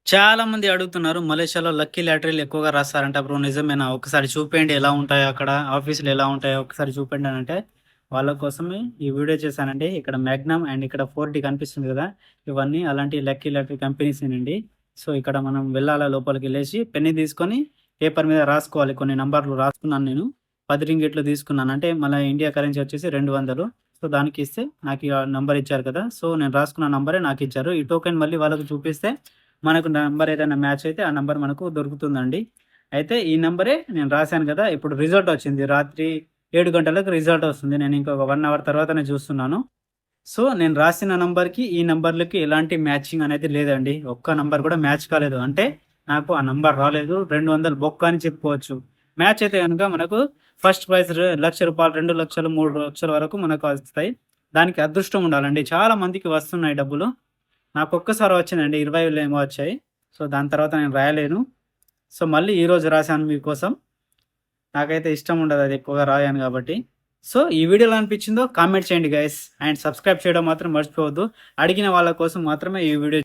చాలా మంది అడుగుతున్నారు. మలేషియాలో లక్కీ లాటరీలు ఎక్కువగా రాస్తారంట బ్రో నిజమేనా? ఒకసారి చూపియండి ఎలా ఉంటాయో అక్కడ ఆఫీసులు ఎలా ఉంటాయో ఒకసారి చూపండి అనంటే, వాళ్ళ కోసమే ఈ వీడియో చేశానండి. ఇక్కడ మాగ్నమ్ అండ్ ఇక్కడ 4D కనిపిస్తుంది గదా! ఇవన్నీ అలాంటి లక్కీ లాటరీ కంపెనీసేనండి. సో, ఇక్కడ మనం వెళ్ళాలా లోపలికెళ్ళేసి పెన్ను తీసుకొని పేపర్ మీద రాసుకోవాలి. కొన్ని నంబర్లు రాసుకున్నాను నేను. 10 రింగిట్లు తీసుకున్నాను. అంటే మన ఇండియా కరెన్సీ వచ్చేసి 200. సో, దానికిస్తే నాకు ఆ నంబర్ ఇచ్చారు కదా! సో, నేను రాసుకున్న నంబరే నాకిచ్చారు. ఈ టోకెన్ మళ్ళీ వాళ్ళకి చూపిస్తే మనకు నంబర్ ఏదైనా మ్యాచ్ అయితే ఆ నంబర్ మనకు దొరుకుతుందండి. అయితే ఈ నంబరే నేను రాసాను గదా! ఇప్పుడు రిజల్ట్ వచ్చింది. రాత్రి 7 గంటలకు రిజల్ట్ వస్తుంది. నేను ఇంకొక 1 అవర్ తర్వాతనే చూస్తున్నాను. సో, నేను రాసిన నంబర్‌కి, ఈ నంబర్‌లకి ఎలాంటి మ్యాచింగ్ అనేది లేదండి. ఒక్క నంబర్ కూడా మ్యాచ్ కాలేదు. అంటే నాకు ఆ నంబర్ రాలేదు. 200 బొక్క అని చెప్పుకోవచ్చు. మ్యాచ్ అయితే గనుక మనకు ఫస్ట్ ప్రైజ్ రూ. 1,00,000, 2,00,000, 3,00,000 వరకు మనకు వస్తాయి. దానికి అదృష్టం ఉండాలండి. చాలా మందికి వస్తున్నాయి డబ్బులు. నాకొక్కసారి వచ్చిందండి. 20 ఏమో వచ్చాయి. సో, దాని తర్వాత నేను రాయలేను. సో, మళ్ళీ ఈరోజు రాశాను మీకోసం. నాకైతే ఇష్టం ఉండదు అది ఎక్కువగా రాయను గాబట్టి. సో, ఈ వీడియో ఎలా అనిపించిందో కామెంట్ చేయండి గైస్. అండ్ సబ్స్క్రైబ్ చేయడం మాత్రం మర్చిపోవద్దు. అడిగిన వాళ్ళ కోసం మాత్రమే ఈ వీడియో